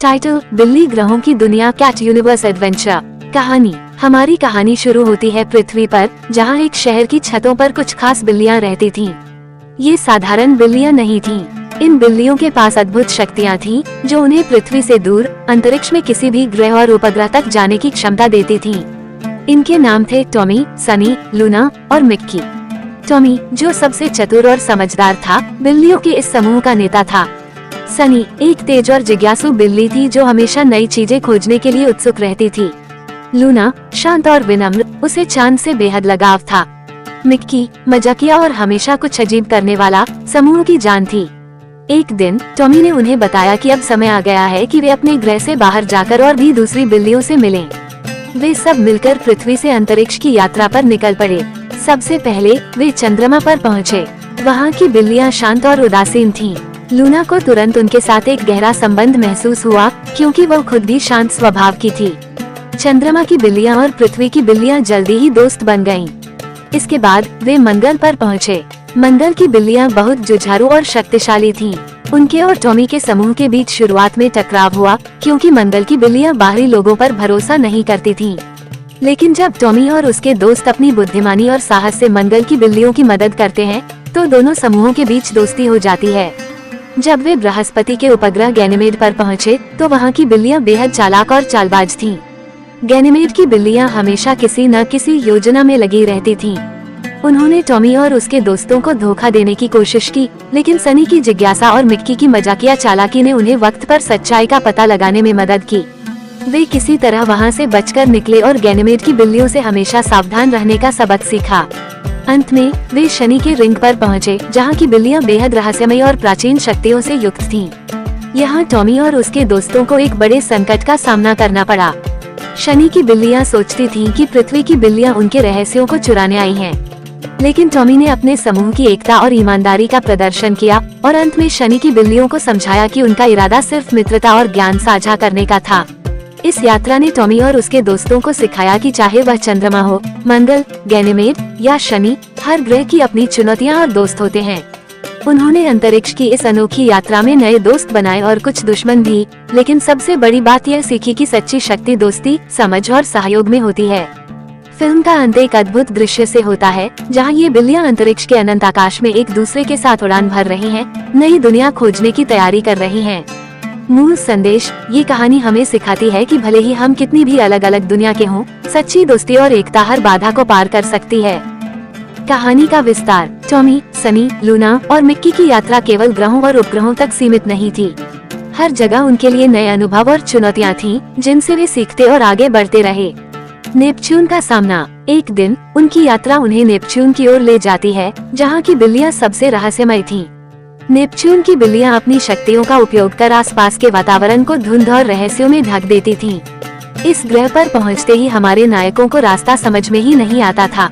Title: बिल्ली ग्रहों की दुनिया, कैट यूनिवर्स एडवेंचर। कहानी: हमारी कहानी शुरू होती है पृथ्वी पर, जहां एक शहर की छतों पर कुछ खास बिल्लियां रहती थीं। ये साधारण बिल्लियां नहीं थीं। इन बिल्लियों के पास अद्भुत शक्तियां थीं, जो उन्हें पृथ्वी से दूर अंतरिक्ष में किसी भी ग्रह और उपग्रह तक जाने की क्षमता देती थीं। इनके नाम थे टॉमी, सनी, लूना और मिक्की। टॉमी, जो सबसे चतुर और समझदार था, बिल्लियों के इस समूह का नेता था। सनी एक तेज और जिज्ञासु बिल्ली थी, जो हमेशा नई चीजें खोजने के लिए उत्सुक रहती थी। लूना शांत और विनम्र, उसे चांद से बेहद लगाव था। मिक्की मजाकिया और हमेशा कुछ अजीब करने वाला, समूह की जान थी। एक दिन टॉमी ने उन्हें बताया कि अब समय आ गया है कि वे अपने ग्रह से बाहर जाकर और भी दूसरी बिल्लियों से मिलें। वे सब मिलकर पृथ्वी से अंतरिक्ष की यात्रा पर निकल पड़े। सबसे पहले वे चंद्रमा पर पहुँचे। वहाँ की बिल्लियाँ शांत और उदासीन थीं। लूना को तुरंत उनके साथ एक गहरा संबंध महसूस हुआ, क्योंकि वो खुद भी शांत स्वभाव की थी। चंद्रमा की बिल्लियां और पृथ्वी की बिल्लियां जल्दी ही दोस्त बन गईं। इसके बाद वे मंगल पर पहुंचे। मंगल की बिल्लियां बहुत जुझारू और शक्तिशाली थीं। उनके और टॉमी के समूह के बीच शुरुआत में टकराव हुआ, क्योंकि मंगल की बिल्लियां बाहरी लोगों पर भरोसा नहीं करती थीं। लेकिन जब टॉमी और उसके दोस्त अपनी बुद्धिमानी और साहस से मंगल की बिल्लियों की मदद करते हैं, तो दोनों समूहों के बीच दोस्ती हो जाती है। जब वे बृहस्पति के उपग्रह गैनीमेड पर पहुंचे, तो वहां की बिल्लियां बेहद चालाक और चालबाज थीं। गैनीमेड की बिल्लियां हमेशा किसी न किसी योजना में लगी रहती थीं। उन्होंने टॉमी और उसके दोस्तों को धोखा देने की कोशिश की, लेकिन सनी की जिज्ञासा और मिक्की की मजाकिया चालाकी ने उन्हें वक्त पर सच्चाई का पता लगाने में मदद की। वे किसी तरह वहां से बचकर निकले और गैनीमेड की बिल्लियों से हमेशा सावधान रहने का सबक सीखा। अंत में वे शनि के रिंग पर पहुंचे, जहां की बिल्लियां बेहद रहस्यमयी और प्राचीन शक्तियों से युक्त थीं। यहां टॉमी और उसके दोस्तों को एक बड़े संकट का सामना करना पड़ा। शनि की बिल्लियां सोचती थीं कि पृथ्वी की बिल्लियां उनके रहस्यों को चुराने आई हैं, लेकिन टॉमी ने अपने समूह की एकता और ईमानदारी का प्रदर्शन किया और अंत में शनि की बिल्लियों को समझाया कि उनका इरादा सिर्फ मित्रता और ज्ञान साझा करने का था। इस यात्रा ने टॉमी और उसके दोस्तों को सिखाया कि चाहे वह चंद्रमा हो, मंगल, गैनीमेड या शनि, हर ग्रह की अपनी चुनौतियां और दोस्त होते हैं। उन्होंने अंतरिक्ष की इस अनोखी यात्रा में नए दोस्त बनाए और कुछ दुश्मन भी, लेकिन सबसे बड़ी बात यह सीखी कि सच्ची शक्ति दोस्ती, समझ और सहयोग में होती है। फिल्म का अंत एक अद्भुत दृश्य से होता है, जहां ये बिल्लियां अंतरिक्ष के अनंत आकाश में एक दूसरे के साथ उड़ान भर रही हैं, नई दुनिया खोजने की तैयारी कर रही हैं। मूल संदेश: ये कहानी हमें सिखाती है कि भले ही हम कितनी भी अलग अलग दुनिया के हों, सच्ची दोस्ती और एकता हर बाधा को पार कर सकती है। कहानी का विस्तार: टॉमी, सनी, लूना और मिक्की की यात्रा केवल ग्रहों और उपग्रहों तक सीमित नहीं थी। हर जगह उनके लिए नए अनुभव और चुनौतियां थीं, जिनसे वे सीखते और आगे बढ़ते रहे। नेपच्यून का सामना: एक दिन उनकी यात्रा उन्हें नेपच्यून की ओर ले जाती है, जहाँ की बिल्लियां सबसे रहस्यमय थीं। नेपच्यून की बिल्लियां अपनी शक्तियों का उपयोग कर आसपास के वातावरण को धुंध और रहस्यों में ढक देती थीं। इस ग्रह पर पहुंचते ही हमारे नायकों को रास्ता समझ में ही नहीं आता था।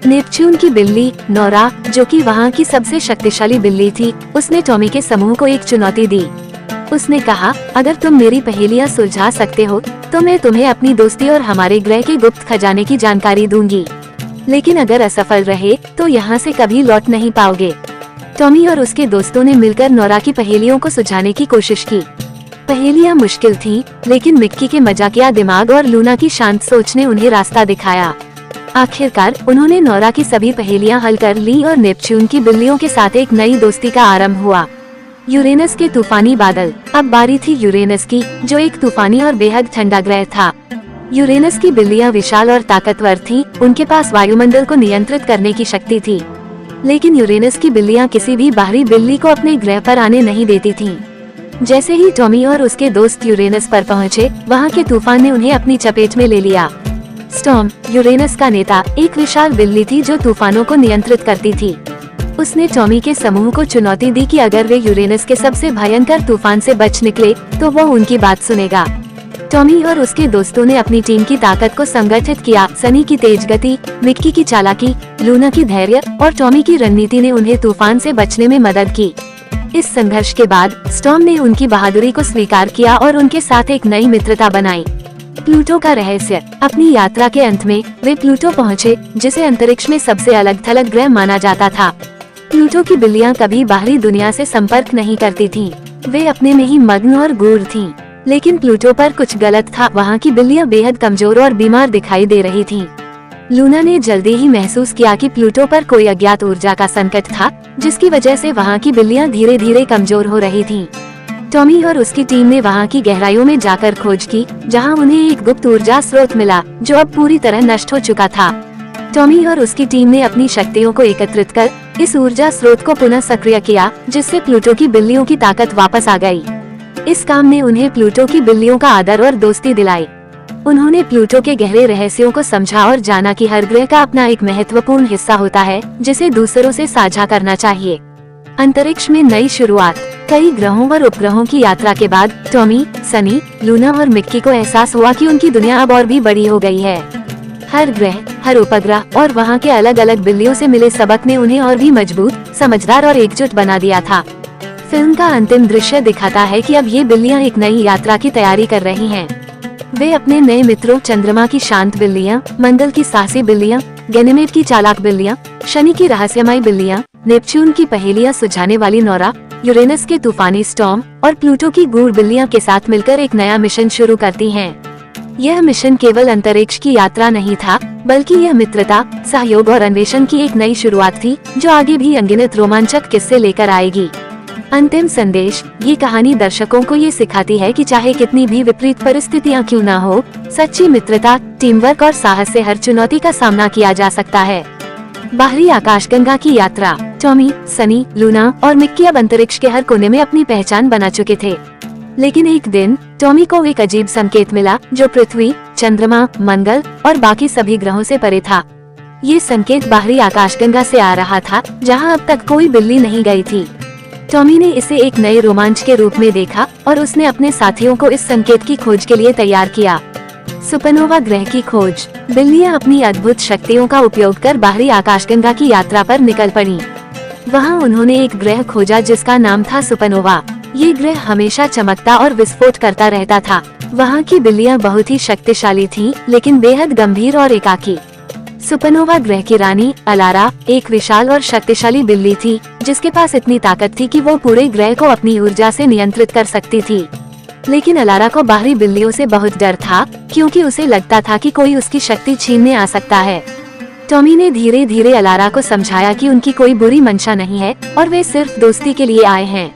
नेपच्यून की बिल्ली नोरा, जो कि वहां की सबसे शक्तिशाली बिल्ली थी, उसने टॉमी के समूह को एक चुनौती दी। उसने कहा, अगर तुम मेरी पहेलियां सुलझा सकते हो, तो मैं तुम्हें अपनी दोस्ती और हमारे ग्रह के गुप्त खजाने की जानकारी दूंगी। लेकिन अगर असफल रहे, तो यहाँ से कभी लौट नहीं पाओगे। टॉमी और उसके दोस्तों ने मिलकर नोरा की पहेलियों को सुलझाने की कोशिश की। पहेलियां मुश्किल थीं, लेकिन मिक्की के मजाकिया दिमाग और लूना की शांत सोच ने उन्हें रास्ता दिखाया। आखिरकार उन्होंने नोरा की सभी पहेलियां हल कर ली और नेपच्यून की बिल्लियों के साथ एक नई दोस्ती का आरंभ हुआ। यूरेनस के तूफानी बादल। अब बारी थी यूरेनस की, जो एक तूफानी और बेहद ठंडा ग्रह था। यूरेनस की बिल्लियां विशाल और ताकतवर थीं, उनके पास वायुमंडल को नियंत्रित करने की शक्ति थी। लेकिन यूरेनस की बिल्लियां किसी भी बाहरी बिल्ली को अपने ग्रह पर आने नहीं देती थीं। जैसे ही टॉमी और उसके दोस्त यूरेनस पर पहुंचे, वहां के तूफान ने उन्हें अपनी चपेट में ले लिया। स्टॉर्म, यूरेनस का नेता, एक विशाल बिल्ली थी जो तूफानों को नियंत्रित करती थी। उसने टॉमी के समूह को चुनौती दी कि अगर वे यूरेनस के सबसे भयंकर तूफान से बच निकले, तो वो उनकी बात सुनेगा। टॉमी और उसके दोस्तों ने अपनी टीम की ताकत को संगठित किया। सनी की तेज गति, मिक्की की चालाकी, लूना की धैर्य और टॉमी की रणनीति ने उन्हें तूफान से बचने में मदद की। इस संघर्ष के बाद स्टॉर्म ने उनकी बहादुरी को स्वीकार किया और उनके साथ एक नई मित्रता बनाई। प्लूटो का रहस्य। अपनी यात्रा के अंत में वे प्लूटो पहुँचे, जिसे अंतरिक्ष में सबसे अलग थलग ग्रह माना जाता था। प्लूटो की बिल्लियां कभी बाहरी दुनिया से संपर्क नहीं करती थीं। वे अपने में ही मग्न और गूढ़ थीं। लेकिन प्लूटो पर कुछ गलत था। वहाँ की बिल्लियाँ बेहद कमजोर और बीमार दिखाई दे रही थीं। लूना ने जल्दी ही महसूस किया कि प्लूटो पर कोई अज्ञात ऊर्जा का संकट था, जिसकी वजह से वहाँ की बिल्लियाँ धीरे धीरे कमजोर हो रही थीं। टॉमी और उसकी टीम ने वहाँ की गहराइयों में जाकर खोज की, जहाँ उन्हें एक गुप्त ऊर्जा स्रोत मिला जो अब पूरी तरह नष्ट हो चुका था। टॉमी और उसकी टीम ने अपनी शक्तियों को एकत्रित कर इस ऊर्जा स्रोत को पुनः सक्रिय किया, जिससे प्लूटो की बिल्लियों की ताकत वापस आ गई। इस काम ने उन्हें प्लूटो की बिल्लियों का आदर और दोस्ती दिलाई। उन्होंने प्लूटो के गहरे रहस्यों को समझा और जाना कि हर ग्रह का अपना एक महत्वपूर्ण हिस्सा होता है, जिसे दूसरों से साझा करना चाहिए। अंतरिक्ष में नई शुरुआत। कई ग्रहों और उपग्रहों की यात्रा के बाद टॉमी, सनी, लूना और मिक्की को एहसास हुआ कि उनकी दुनिया अब और भी बड़ी हो गई है। हर ग्रह, हर उपग्रह और वहाँ के अलग अलग बिल्लियों से मिले सबक ने उन्हें और भी मजबूत, समझदार और एकजुट बना दिया था। फिल्म का अंतिम दृश्य दिखाता है कि अब ये बिल्लियाँ एक नई यात्रा की तैयारी कर रही हैं। वे अपने नए मित्रों चंद्रमा की शांत बिल्लियाँ, मंगल की साहसी बिल्लियाँ, गैनीमेड की चालाक बिल्लियाँ, शनि की रहस्यमयी बिल्लियाँ, नेपच्यून की पहेलियाँ सुलझाने वाली नोरा, यूरेनस के तूफानी स्टॉर्म और प्लूटो की गूढ़ बिल्लियाँ के साथ मिलकर एक नया मिशन शुरू करती हैं। यह मिशन केवल अंतरिक्ष की यात्रा नहीं था, बल्कि यह मित्रता, सहयोग और अन्वेषण की एक नई शुरुआत थी, जो आगे भी अनगिनत रोमांचक किस्से लेकर आएगी। अंतिम संदेश। ये कहानी दर्शकों को ये सिखाती है कि चाहे कितनी भी विपरीत परिस्थितियाँ क्यों न हो, सच्ची मित्रता, टीम वर्क और साहस से हर चुनौती का सामना किया जा सकता है। बाहरी आकाशगंगा की यात्रा। टॉमी, सनी, लूना और मिक्की अब अंतरिक्ष के हर कोने में अपनी पहचान बना चुके थे। लेकिन एक दिन टॉमी को एक अजीब संकेत मिला, जो पृथ्वी, चंद्रमा, मंगल और बाकी सभी ग्रहों से परे था। ये संकेत बाहरी आकाशगंगा से आ रहा था, जहां अब तक कोई बिल्ली नहीं गई थी। टॉमी ने इसे एक नए रोमांच के रूप में देखा और उसने अपने साथियों को इस संकेत की खोज के लिए तैयार किया। सुपरनोवा ग्रह की खोज। बिल्लियां अपनी अद्भुत शक्तियों का उपयोग कर बाहरी आकाशगंगा की यात्रा पर निकल पड़ी। वहां उन्होंने एक ग्रह खोजा जिसका नाम था सुपरनोवा। ये ग्रह हमेशा चमकता और विस्फोट करता रहता था। वहाँ की बिल्लियाँ बहुत ही शक्तिशाली थीं, लेकिन बेहद गंभीर और एकाकी। सुपरनोवा ग्रह की रानी अलारा एक विशाल और शक्तिशाली बिल्ली थी, जिसके पास इतनी ताकत थी कि वो पूरे ग्रह को अपनी ऊर्जा से नियंत्रित कर सकती थी। लेकिन अलारा को बाहरी बिल्लियों से बहुत डर था, क्योंकि उसे लगता था कि कोई उसकी शक्ति छीनने आ सकता है। टॉमी ने धीरे धीरे अलारा को समझाया कि उनकी कोई बुरी मंशा नहीं है और वे सिर्फ दोस्ती के लिए आए हैं।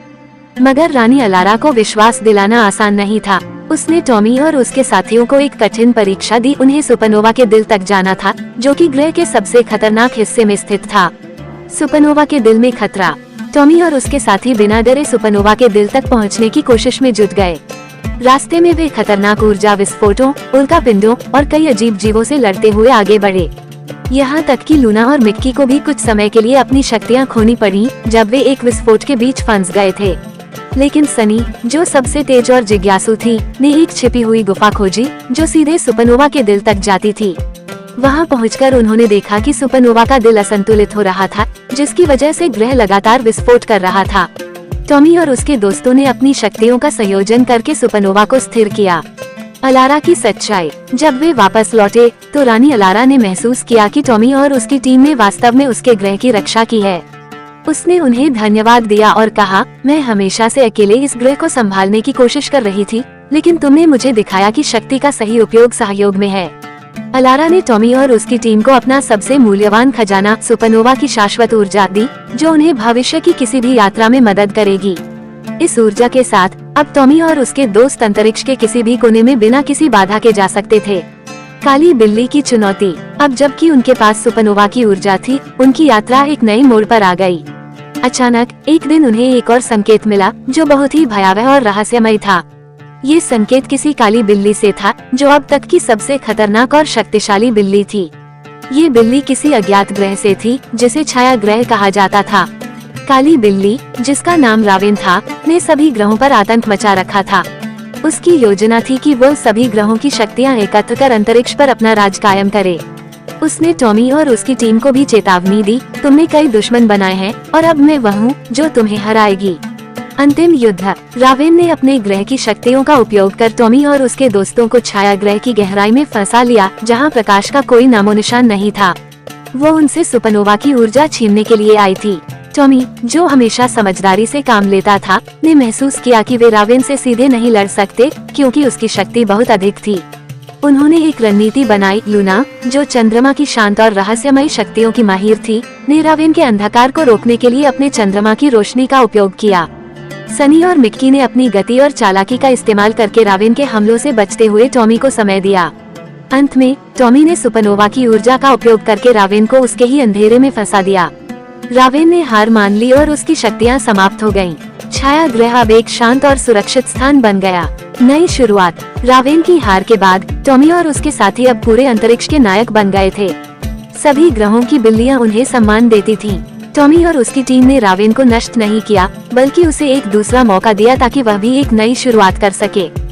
मगर रानी अलारा को विश्वास दिलाना आसान नहीं था। उसने टॉमी और उसके साथियों को एक कठिन परीक्षा दी। उन्हें सुपरनोवा के दिल तक जाना था, जो कि ग्रह के सबसे खतरनाक हिस्से में स्थित था। सुपरनोवा के दिल में खतरा। टॉमी और उसके साथी बिना डरे सुपरनोवा के दिल तक पहुंचने की कोशिश में जुट गए। रास्ते में वे खतरनाक ऊर्जा विस्फोटों, उल्कापिंडों और कई अजीब जीवों से लड़ते हुए आगे बढ़े। यहाँ तक कि लूना और मिक्की को भी कुछ समय के लिए अपनी शक्तियाँ खोनी पड़ी, जब वे एक विस्फोट के बीच फंस गए थे। लेकिन सनी, जो सबसे तेज और जिज्ञासु थी, ने एक छिपी हुई गुफा खोजी, जो सीधे सुपरनोवा के दिल तक जाती थी। वहां पहुंचकर उन्होंने देखा कि सुपरनोवा का दिल असंतुलित हो रहा था, जिसकी वजह से ग्रह लगातार विस्फोट कर रहा था। टॉमी और उसके दोस्तों ने अपनी शक्तियों का संयोजन करके सुपरनोवा को स्थिर किया। अलारा की सच्चाई। जब वे वापस लौटे, तो रानी अलारा ने महसूस किया कि टॉमी और उसकी टीम ने वास्तव में उसके ग्रह की रक्षा की है। उसने उन्हें धन्यवाद दिया और कहा, मैं हमेशा से अकेले इस ग्रह को संभालने की कोशिश कर रही थी, लेकिन तुमने मुझे दिखाया कि शक्ति का सही उपयोग सहयोग में है। अलारा ने टॉमी और उसकी टीम को अपना सबसे मूल्यवान खजाना सुपरनोवा की शाश्वत ऊर्जा दी, जो उन्हें भविष्य की किसी भी यात्रा में मदद करेगी। इस ऊर्जा के साथ अब टॉमी और उसके दोस्त अंतरिक्ष के किसी भी कोने में बिना किसी बाधा के जा सकते थे। काली बिल्ली की चुनौती। अब जबकि उनके पास सुपरनोवा की ऊर्जा थी, उनकी यात्रा एक नई मोड़ पर आ गई। अचानक एक दिन उन्हें एक और संकेत मिला, जो बहुत ही भयावह और रहस्यमय था। ये संकेत किसी काली बिल्ली से था, जो अब तक की सबसे खतरनाक और शक्तिशाली बिल्ली थी। ये बिल्ली किसी अज्ञात ग्रह से थी, जिसे छाया ग्रह कहा जाता था। काली बिल्ली, जिसका नाम रावेन था, ने सभी ग्रहों पर आतंक मचा रखा था। उसकी योजना थी कि वो सभी ग्रहों की शक्तियां एकत्र कर अंतरिक्ष पर अपना राज कायम करे। उसने टॉमी और उसकी टीम को भी चेतावनी दी, तुमने कई दुश्मन बनाए हैं और अब मैं वह हूँ जो तुम्हें हराएगी। अंतिम युद्ध। रावेन ने अपने ग्रह की शक्तियों का उपयोग कर टॉमी और उसके दोस्तों को छाया ग्रह की गहराई में फंसा लिया, जहाँ प्रकाश का कोई नामोनिशान नहीं था। वो उनसे सुपरनोवा की ऊर्जा छीनने के लिए आई थी। टॉमी, जो हमेशा समझदारी से काम लेता था, ने महसूस किया कि वे रावेन से सीधे नहीं लड़ सकते क्योंकि उसकी शक्ति बहुत अधिक थी। उन्होंने एक रणनीति बनाई। लूना, जो चंद्रमा की शांत और रहस्यमयी शक्तियों की माहिर थी, ने रावेन के अंधकार को रोकने के लिए अपने चंद्रमा की रोशनी का उपयोग किया। सनी और मिक्की ने अपनी गति और चालाकी का इस्तेमाल करके रावेन के हमलों से बचते हुए टॉमी को समय दिया। अंत में टॉमी ने सुपरनोवा की ऊर्जा का उपयोग करके रावेन को उसके ही अंधेरे में फंसा दिया। रावेन ने हार मान ली और उसकी शक्तियाँ समाप्त हो गयीं। छाया ग्रह अब एक शांत और सुरक्षित स्थान बन गया। नई शुरुआत। रावेन की हार के बाद टॉमी और उसके साथी अब पूरे अंतरिक्ष के नायक बन गए थे। सभी ग्रहों की बिल्लियां उन्हें सम्मान देती थीं। टॉमी और उसकी टीम ने रावेन को नष्ट नहीं किया, बल्कि उसे एक दूसरा मौका दिया ताकि वह भी एक नई शुरुआत कर सके।